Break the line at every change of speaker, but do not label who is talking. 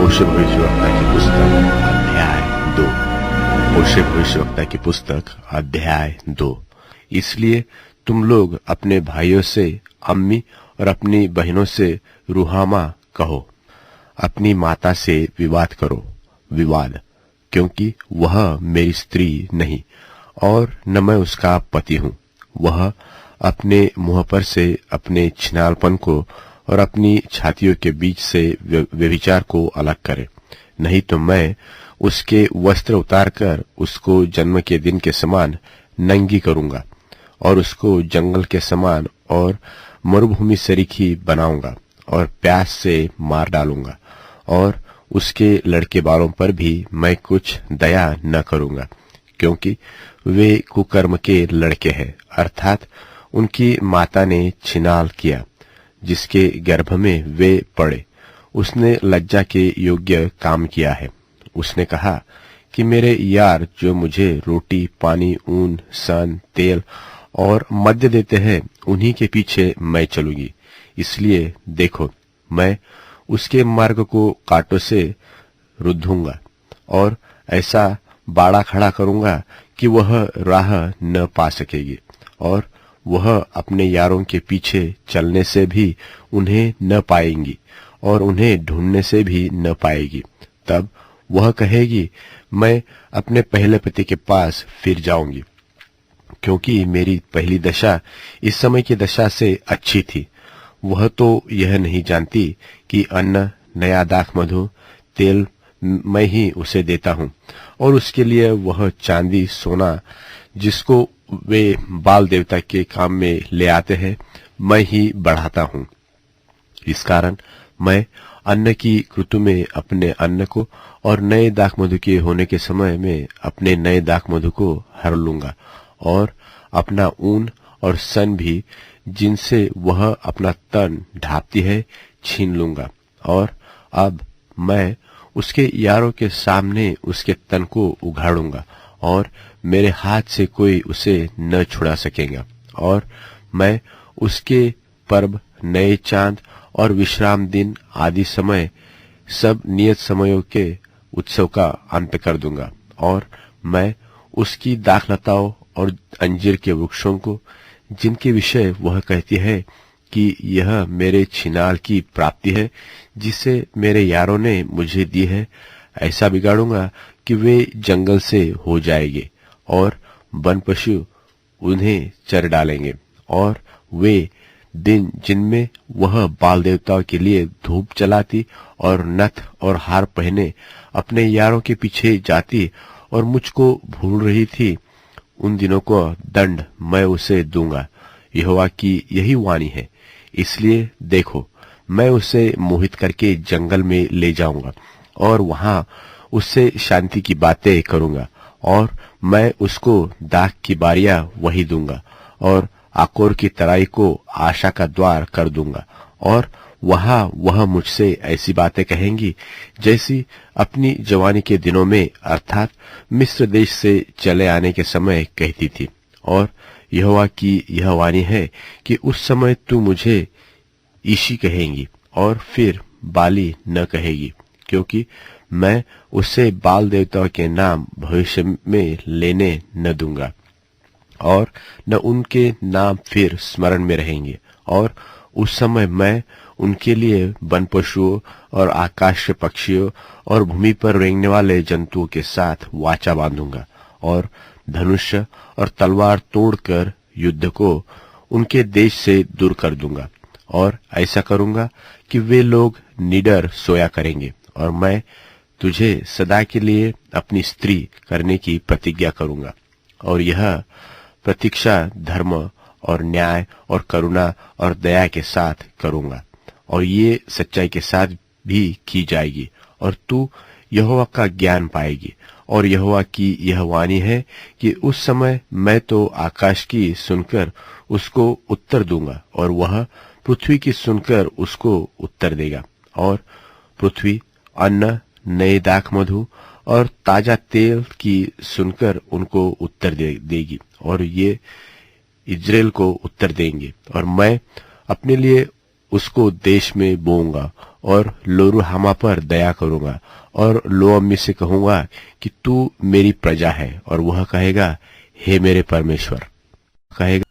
होशे भविष्यवक्ता की पुस्तक अध्याय 2। होशे भविष्यवक्ता की पुस्तक अध्याय 2। इसलिए तुम लोग अपने भाइयों से अम्मी और अपनी बहनों से रुहामा कहो, अपनी माता से विवाद करो, क्योंकि वह मेरी स्त्री नहीं और न मैं उसका पति हूँ। वह अपने मुंह पर से अपने छिनालपन को और अपनी छातियों के बीच से व्यभिचार को अलग करे, नहीं तो मैं उसके वस्त्र उतार कर उसको जन्म के दिन के समान नंगी करूंगा और उसको जंगल के समान और मरुभूमि सरीखी बनाऊंगा और प्यास से मार डालूंगा, और उसके लड़के बालों पर भी मैं कुछ दया न करूंगा, क्योंकि वे कुकर्म के लड़के हैं, अर्थात उनकी माता ने छिनाल किया, जिसके गर्भ में वे पड़े। उसने लज्जा के योग्य काम किया है। उसने कहा कि मेरे यार जो मुझे रोटी, पानी, ऊन, सन, तेल और मद्य देते हैं, उन्हीं के पीछे मैं चलूंगी। इसलिए देखो, मैं उसके मार्ग को कांटों से रुद्धूंगा और ऐसा बाड़ा खड़ा करूंगा कि वह राह न पा सकेगी, और वह अपने यारों के पीछे चलने से भी उन्हें न पाएंगी और उन्हें ढूंढने से भी न पाएगी। तब वह कहेगी, मैं अपने पहले पति के पास फिर जाऊंगी, क्योंकि मेरी पहली दशा इस समय की दशा से अच्छी थी। वह तो यह नहीं जानती कि अन्न, नया दाख मधु, तेल मैं ही उसे देता हूँ, और उसके लिए वह चांदी, सोना जिसको वे बाल देवता के काम में ले आते हैं, मैं ही बढ़ाता हूँ। इस कारण मैं अन्न की ऋतु में अपने अन्न को और नए दाख मधु के होने के समय में अपने नए दाख मधु को हर लूंगा, और अपना ऊन और सन भी, जिनसे वह अपना तन ढांपती है, छीन लूंगा। और अब मैं उसके यारों के सामने उसके तन को उघाड़ूंगा, और मेरे हाथ से कोई उसे न छुड़ा सकेगा। और मैं उसके पर्व, नए चांद और विश्राम दिन आदि समय, सब नियत समयों के उत्सव का अंत कर दूंगा। और मैं उसकी दाखलताओं और अंजीर के वृक्षों को, जिनके विषय वह कहती है कि यह मेरे छिनाल की प्राप्ति है, जिसे मेरे यारों ने मुझे दी है, ऐसा बिगाड़ूंगा कि वे जंगल से हो जाएंगे और वन पशु उन्हें चर डालेंगे। और वे दिन जिनमें वह बाल देवताओं के लिए धूप जलाती और नथ और हार पहने अपने यारों के पीछे जाती और मुझको भूल रही थी, उन दिनों को दंड मैं उसे दूंगा। यहोवा की यही वाणी है। इसलिए देखो, मैं उसे मोहित करके जंगल में ले जाऊंगा और वहां उससे शांति की बातें करूंगा, और मैं उसको दाख की बारियां वही दूंगा और आकोर की तराई को आशा का द्वार कर दूंगा। और वहां वह मुझसे ऐसी बातें कहेंगी जैसी अपनी जवानी के दिनों में, अर्थात मिस्र देश से चले आने के समय कहती थी। और यहोवा की यह वाणी है कि उस समय तू मुझे ईशी कहेंगी और फिर बाली न कहेगी, क्योंकि मैं उससे बाल देवताओं के नाम भविष्य में लेने न दूंगा, और न उनके नाम फिर स्मरण में रहेंगे। और उस समय मैं उनके लिए वन पशुओं और आकाश के पक्षियों और भूमि पर रेंगने वाले जंतुओं के साथ वाचा बांधूंगा, और धनुष और तलवार तोड़कर युद्ध को उनके देश से दूर कर दूंगा। और ऐसा करूंगा कि वे लोग निडर सोया करेंगे, और मैं तुझे सदा के लिए अपनी स्त्री करने की प्रतिज्ञा करूंगा। और यह प्रतीक्षा धर्म और न्याय और करुणा और दया के साथ करूंगा, और ये सच्चाई के साथ भी की जाएगी, और तू यहोवा का ज्ञान पाएगी। और यहोवा की यह वाणी है कि उस समय मैं तो आकाश की सुनकर उसको उत्तर दूंगा, और वह पृथ्वी की सुनकर उसको उत्तर देगा। और पृथ्वी अन्न, नए दाख मधु और ताजा तेल की सुनकर उनको उत्तर देगी, और ये इज़राइल को उत्तर देंगे। और मैं अपने लिए उसको देश में बोऊंगा और लोरुहामा पर दया करूंगा और लो अम्मी से कहूंगा कि तू मेरी प्रजा है, और वह कहेगा हे मेरे परमेश्वर, कहेगा